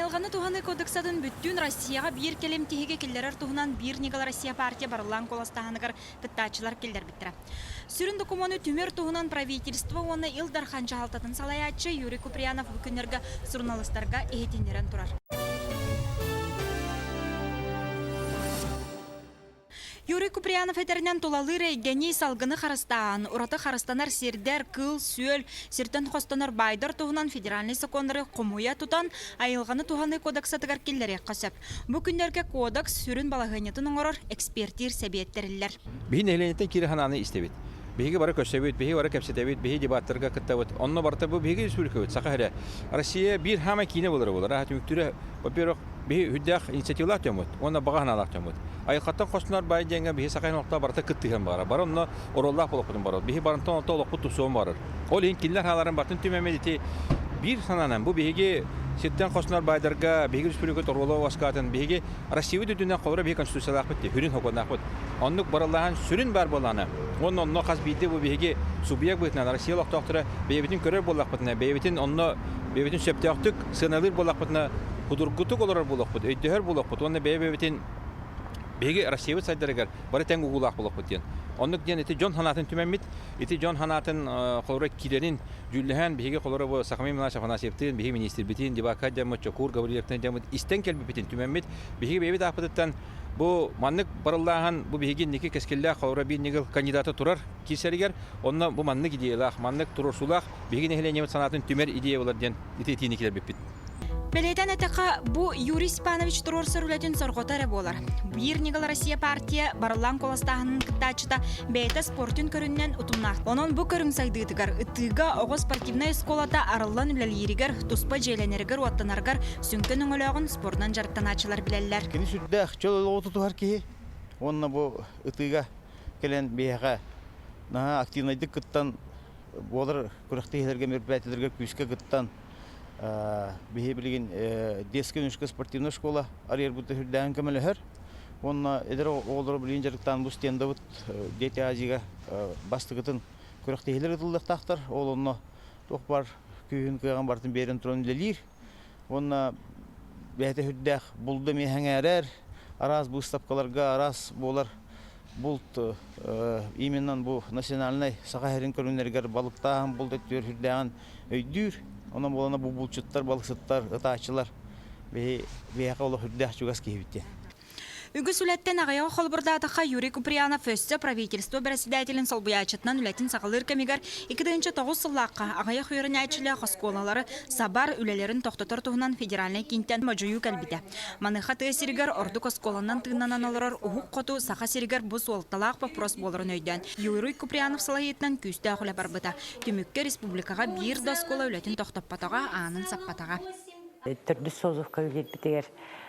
Айылғаны туғаны кодексатын бүттін Россияға бір келем тегеге келдерер туғынан бір негал Россия партия барылан коластағанығыр кыттачылар келдер біттірі. Сүрін докуманы түмер туғынан правительство оны Илдар Ханча алтатын салаячы Юрий Куприянов бүкінерге журналистарға ехетендерін тұрар. Юрий Куприянов этернен тулалы рейгени салгыны харастан, ураты харастанар сердер, кыл, сүйел, сертен хостанар байдар туғынан федеральный закондары қомуя тутан, айылғаны туғаны кодексатығар келдері қасып. Бүкіндерге кодекс сүрін балағынетін оңырыр экспертир сәбиеттерілер. Бейін әйленеттен кері хананы істебет. Бейгі бары көсебет, бейгі бары кәпсетебет, бейгі дебаттарға кіттабет. Онны барта бұл бейгі республика өт. Сақа әрі. Россия бір хама кейіне болары болар. Рахат үміктірі, во-первых, бейгі үддәқ инициативлар төмөт, онна бағаналар төмөт. Айқаттан қосынар бай денге бейгі сақайын оқта барта кіттіген бары. Бары онна ороллақ болып бұдың бары. Бейгі барынтан ота олық бұд тұсуын барыр. Ол ең келілер халарын бартын түмемедеті бір сананан. Бұл бейгі сеттен қосынар байдарға, бейгі республика оролы васқатын, бейгі Россия өдүнен қолыра бейгі конституциялақ бітті, хүрін хоқынақ бұд. Оннық барылаған сүрін бар боланы. Онно қаз бейді бұл бейгі субъект бұтынан, Россия лақтақтыры бейбетін көрер болақ бұтына, бейбетін сөптіқтік сыналыр болақ бұтына, құдырғытық олар болақ бұд, өйдігер болақ бұд, онны бейбетін бейгі Россия сайдарығар бары тәңгі ғулақ болақ бұд. Оннық ден еті Джон Ханатын түмәммет, еті Джон Ханатын қолыры килерін жүліген бейгі қолыры бұл Сақамай Милаша Фанасиевтен, бейгі министр бітін, Дебака Джамыт, Чокур, Гаврилевтен Джамыт, істен кәлбі бітін түмәммет, бейгі бейбет ақпыдыттан бұл маннық барыллаған бұл бейген неке кәскелі қолыры бір негіл кандидаты тұрар кесерігер, онна бұл маннық идеялақ, маннық тұрырсулақ, бейген әхіленемет санатын түмер идея олар ден еті тейінекелер беппет. Белейтен әтіқа бұ Юрий Степанович тұрорсыр үлетін сорғотары болар. Бір негіл Россия партия барылан коластағының кіттачыта бәйті спортын көріннен ұтымнақ. Оның бұ көрін сайдыдығар, үттіға оғы спортивна эсколата арылан үләлерігер, тұспа жейленерігер, уаттанарғар, сүнкен өңіліғын спортынан жарықтан ачылар білелер. Кені сүрді ақчол олғы тұтуғар кейі, онына бұ үттіға келен бейіға активнайдық күттан болар күріқтігілерге мербәтілерге күшке күттан бейі білген детский нүшкі спортивна школа арьер бұты хүрдәңін көмілі хөр. Онына әдір олары білген жарықтан бұл стенді бұт деті азиға бастығытын күріқтігілер ұтылдық тақтар. Ол онына тоқ бар күйін көйған бартын берін тұрын үлелер. Онына бәйті хүрдәқ бұлды мейхәң әрәр, араз бұл стапқаларға араз болар бұлт именнен бұл национальный сақа әрін көрінергер балықтағын бұлды түр хүрдәғын өйдір. Онан болана бұл бұлчыттар, балықсыттар, ытачылар бейіға олы хүрдәқ жүгас кейбітте. Үгіс үләттен ағаяғы қолбырдатыға Юрий Куприянов өсті правительство председателін солбуячытынан үләттен сақылыр кәмегер 2-9 сыллаққа ағаяқ үйірін әйчілі қосқолалары сабар үлелерін тоқтатыр тұғынан федеральный кенттен мәжуyu кәлбіді. Маныға түйесірігер орды қосқоланнан тыңнанан олырыр ұғық қоту сақа серігер бұз олталақ папрос болырын өйден. Юрий Куприянов салайетінен күсті ақылы барбыда. Түмікке республикаға бір доскола үләттен тоқтаппатаға анын саппатаға. Түрді созуққа үлет бітігер.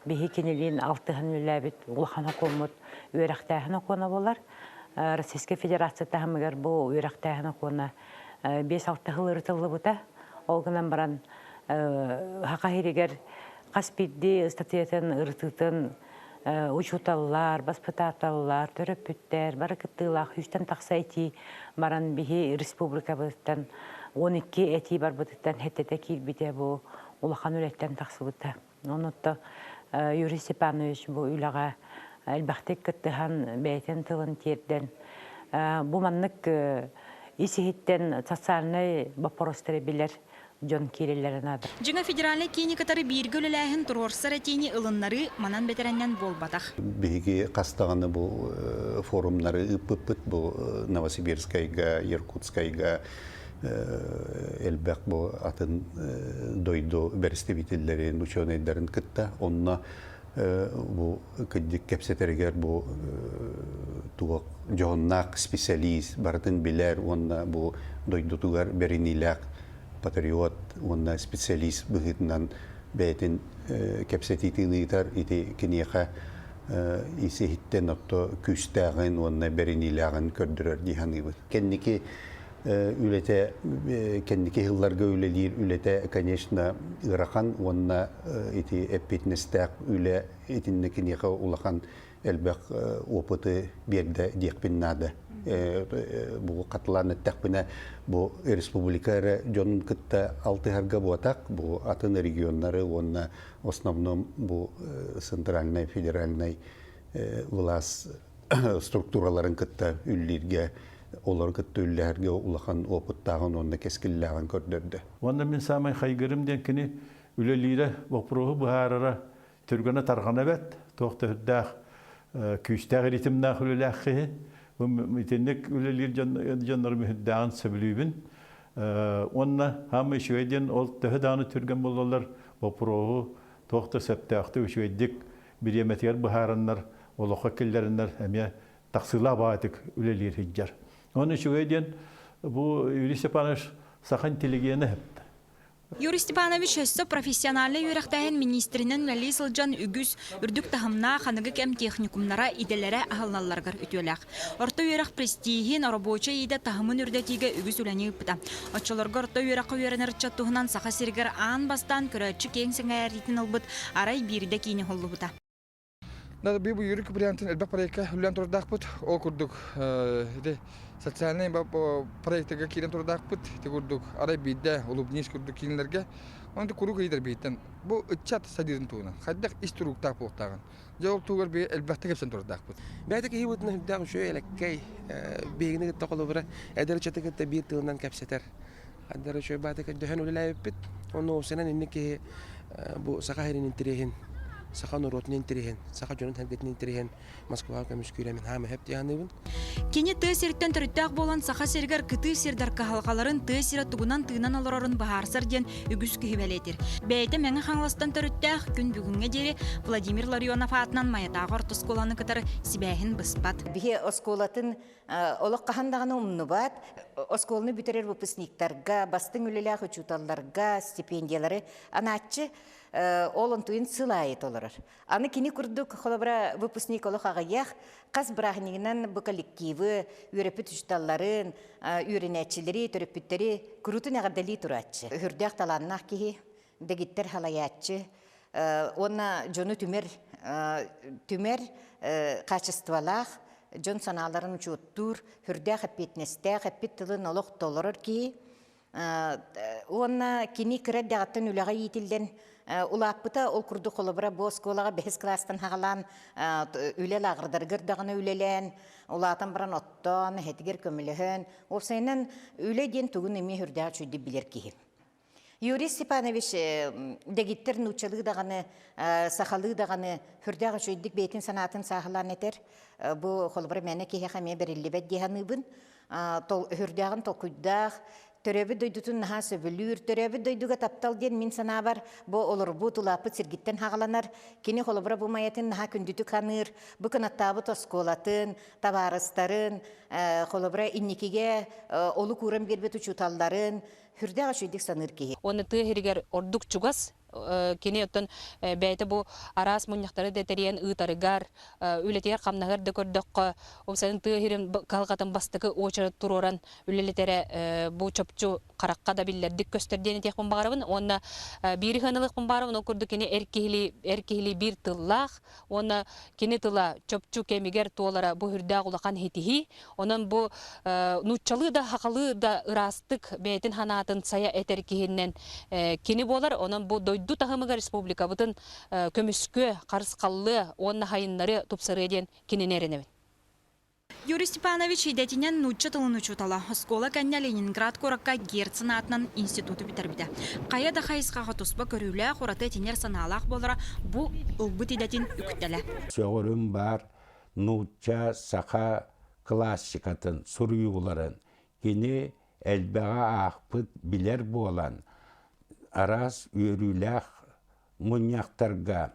Бейі кенелейін алтығын үләбет, ұлғана қолмыд, өріқтәғіна қона болар. Российская Федерация тағымығар бұл өріқтәғіна қона 5-6 ұрытылы бұта. Олғынан баран хақа херегер қаспидді статуятын ұрытытын ұчуталылар, баспытаталылар, төріп бүттер, бары күттілақ, үштен тақса әти баран бейі республика бұдыттан 12 әти бар бұдыттан хеттеті келбеде бұл ұлған өлеттен тақсы бұдыта. Онытты Юрий Степанович бұл үліға әлбәқтек күттіған бәйтен тылын терден. Бұл маннық есігіттен социальный вопростары білер жон келелерін ады. Жыңа федеральный клиникатары біргі өліләйін тұрорсыр әтейіне ылынлары манан бетереннен бол батақ. Беге қастағаны бұл форумлары үп-үп-үт бұл Новосибирскайға, Иркутскайға, элбәк бу атын дойду берстебителлерин ученыйдарын кытта онна бу кыддик кепсетергер бу туак жоннак специалист бартын билер онна бу дойдутугар беринилак патриот онна специалист быгытынан бәйтин кепсетитилитар ити кинеха исехиттен отто күстәгын онна беринилягын көрдүрөр диханыбыт кенники үлете кенники хылларга үлелир үлете конечно ирахан онна эти эпитнестак үле этиннекинеха улахан элбек опыты берде диекпиннады бу катылан эттәкпіне бу республика жонун кытта алтыһарга буатак бу атын регионнары онна основном бу центральный федеральный власть структураларын кытта үллерге олар кытта үлләргә улахан опыттагын онна кескилләгән көрдөрдө. Онда мен самай хайгырым денкini үлелире вопросы бухарара түргәне таргана бет тоқтыдах күстәг ритмнах үлеләхи митенник үлелир жаннар мөхдән сөбүлүбүн онна хамы шведен ол тәһданы түргән булалар вопросы тоқты сәптәхте шведик биреметер бухараннар олоха келләреннәр әмә тақсыла баатык үлелир хиҗҗар. Оны шведен бу Юрий Степанович сахан телегене Юрий Степанович өссө профессиональный юрактайын министринен үләли сылжан үгіз үрдік тахымна ханыгы кәм техникумнара иделері ахалналаргар үтөләк. Орта юрак престигин рабоча иде тахымын үрдетиге үгіз үләне үпіта. Отчыларга орта юракка үйренер чаттуғынан саха сиргер аан бастан көрәтші кең сіңәр итін албыт арай бириде кейіне холлы бұта. Надо бибу Юрий Куприянтын элбек проектка үлән турдақпыт, ол күрдік. Социальный проектіге келен турдақпыт, күрдік. Арай бейді, олып нес күрдік келінлерге. Онды күру кейдер бейттен. Бұл үтчат садирін туғынан. Қайдақ иструктақ болықтағын. Жол туғыр бей элбекті кепсен турдақпыт. Бәдік ей бұтына хүлдәғын шөй әліккей бейгіні күтті қолы бұры әдері чаты күтті бір тылынан кәпсетер. Әдері шөй бәдік дөхен өліләй өппіт. Оны осынан еннеке бұл сақа херін інтіреген. Саха нуротын интереген, саха жонын хәлгетін интереген, Москва көміс күйлемін хамы әп дейаныбын. Кені ты серттен түріттәк болан саха сергер кыты сердар кахалқаларын ты сері тугунан тыынан алырарын бағарсар ден үгіз күйбәлетір. Бәйті мәңі қаңластан түріттәк күн бүгінге дері Владимир Ларионов атынан маятағы ортосколаны кытары сибәхін бұспат. Бихе осколатын олық қахандағаны умны бат, осколыны бүтерер выпускниктарға, бастың үліләқ учуталларға, стипендиялары анатчы олон туин сылайет оларар. Аны кини күрдік холобра выпускник олық ағаяқ, қас бірағынығынан бұл коллективы, үйрепіт үшталларын, үйренәтчілері, төрепіттері күрутын ағадали тұратчы. Хүрдәқ таланнақ кейі, дегиттер халаятчы, оны жоны түмер качестволақ, жон саналарын учуттур, хүрдәқ әппетнестәқ, әппет тылын олық толырыр кейі, оны кини кірәддәғаттын үліға етілден улаппыта ол күрді қолыбыра бұл сколаға бәхіз кластан хағалан үлел ағырдарғыр дағыны үлелен, улатан баран оттан, хәтігер көміліхін, опсайынан үле ден түгін еме хүрдәға чүйді білер кейі. Юрий Степанович дегиттер нучалы дағаны, сақалы дағаны хүрдәға чүйдік бейтін санатын сағылан етер. Бұл қолыбыра мәні кейі қаме бірілі бәд дейханыбын, хүрдәғын толқүйдақ, Төрөбі дойдутун наха сөбілүр, төрөбі дойдуға таптал ден min sana бар, бұ олыр бұ тұлапы сіргіттен хағаланар, кені қолыбыра бұ маятын наха күндүті қаныр, бұ кынаттабы тосколатын, табарыстарын, қолыбыра инникеге олы көрім бербет ұчуталларын, хүрдәға шүйдік саныр кейі. Оны тыгыргер ордук чугас кені оттон бәйті бұ арас мұняқтары дәтерен ұйтарыгар, үлетер қамнағыр дөкөрдөкқа, опсайын тыгырын қалғатын бастықы очары тұроран үлелетері бұ чөпчу қараққа да білдердік көстердені тек бұнбағарабын. Оны бір ғанылық бұнбағарабын, оқырды кені әркехілі бір тыллақ, оны кені тылла чөпчу кемігер туолара бұ хүрдәқ ұлақан хетихи, онын бұ нұтчалы да хақалы да ырастық бәйтін ханатын сая әтер кейіннен кені болар, онын бұ дойду тағымыға республика бұтын көміскө қарысқаллы онна хайынлары тұпсыры еден кененеріневін. Юрий Степанович идетинен нучча тылын учутала. Скола кәнне Ленинград коракка Герцен атынан институты битербиде. Қая да хайысқаға тұспа көрілі қораты тенер саналақ болыра бұ ұлбыт идетин үктелі. Сөғырым бар нучча сақа классикатын сұруюларын кені әлбәға ақпыт білер болан арас үйріләқ мұняқтарға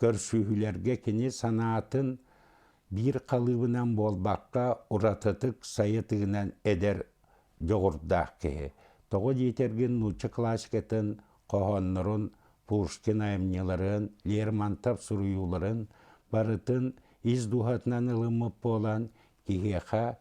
көрсүйілерге кені санатын bir kalıbından bolbaqqa uratıtık sayıtığından eder жоғырдақ ке. Тоғы жетерген нучы классикетін, қоғанларын, Пушкин айымнеларын, Лермонтов сұруюларын, барытын из дұғатынан ылымып болан кегеға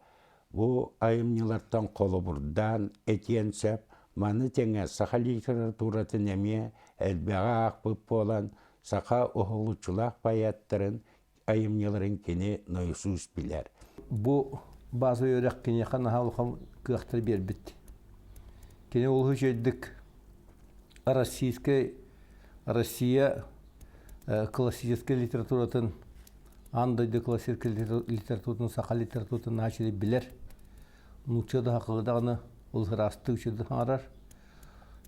бұл айымнелардан қолы бұрдан әтенсәп, маны теңе сақа литературатын әме әлбәға ақпып болан сақа ұғылучылақ баяттырын айымнеларын кені нойсус білер. Бұл bazı örek kine kana halkam kıhtır bir bit. Kine ol hüceddik Россия классическая литературатын андайды классическая литературатын саха литературатын начали билер. Нучада хакыдаганы ул расты үчүдө харар.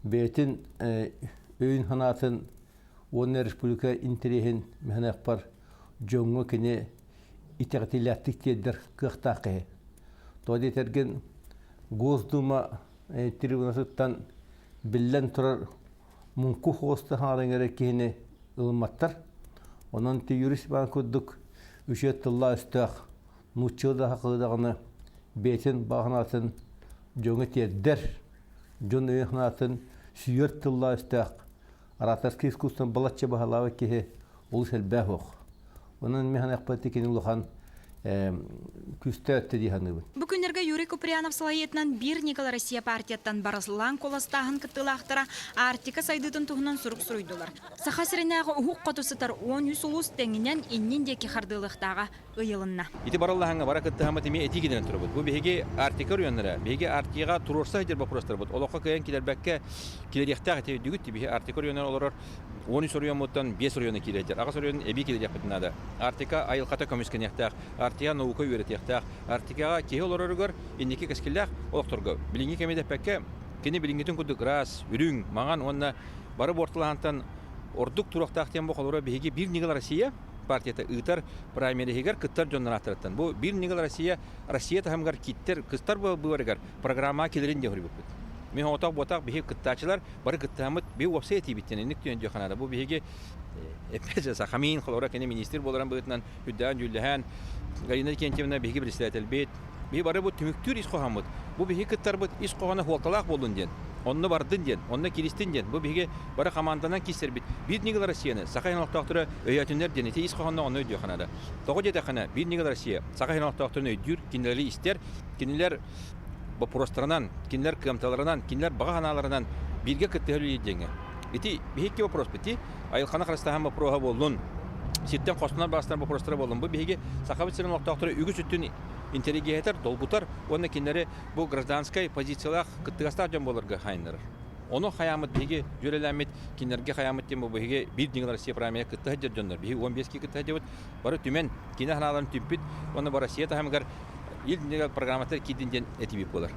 Бетин өйүн ханатын Онна республика интерехин мехнек бар жоңго кене итегатилаттык тедер кыхтакы. Тоди терген Госдума трибунасыттан биллен турар мунку хосты хараңere кене ылматтар. Онан те юрист бан кудук үчөттулла үстөк нучуда хакыдаганы бетин багынатын жоңго тедер жон өйхнатын сүйөттулла үстөк ораторский искусством балача бахалава кеhe улсел бахох. Онан механак патикин улхан күстәтте диханы. Бүгүнерге Юрий Куприянов салаетнан бир Никола Россия партияттан барасылан коластагын кыттылактыра Артика сайдытын туһунан сурук суруйдулар. Сахасырынагы ухук котусытар 10 улус теңинен инниндеки хардылыктагы ыйылынна. Ити бараллаханга бара кыттыхамы теме этигиден турбут. Бу беге Артика районнары, беге Артига турурса дер вопростар бут. Олока кыян килербекке килеряктагы те дүгүт беге Артика районнары олорор 10 районмуттан 5 районы килер. Ага район эби килер бутнада. Артика айылката көмүскеняктак, Артига наука үйрәтәктәк, Артикага кеһе олороргар иннеке кескилләк олоктурга. Билинге кемедә пәккә, кене билингетен күдүк рас, үрүң, маңан онна бары бортылантан ордук турактактан бу колора беге бир Никола Россия партияты ытар праймеригер кыттар жоннатырдан. Бу бир Никола Россия тахамгар киттер кыстар бу баргар программа килерин дә хөрбүт. Мен отак ботак беге кыттачылар бары кыттамыт бе вебсайты биттен ник төн жоханада бу беге эпеже сахамин колора кене министр боларан бытынан хүддан жүлдәһән Галина Кентьевна беге председатель бит. Би бары бу түмүктүр ис кохамыт. Бу беге кыттар бут ис коганы холталак болдун ден. Онны бардын ден, онны киристин ден. Бу беге бары команданан кисер бит. Бир Никола Россияны сахайын октактыры өйөтүнөр ден ис коганы оны өйдө ханада. Тогы жетекана бир Никола Россия сахайын октактыры өйдүр киндели истер, кинилер бу пространан, кинилер кымталарынан, кинилер баганаларынан бирге кыттылы деңе. Ити беге вопрос бити. Айылхана храстахам вопрога болдун. Ситтен костунар бастар вопростары болдун. Бу беге сахабытсырын октактыры үгүс үттүн интеллигентер, долбутар, онна кинлери бу гражданской позициялах кыттыгаста жон болорга хайнар. Оны хаямыт беге жөреләмит кинлерге хаямыт тем бу беге бир Никола Россия прамия кыттыга жоннор. Беге 15 ки кыттыга жебит. Бары түмен кинаханаларын түмпит, оны бара Россия тахамгар ил программатар кидинден этиби болар.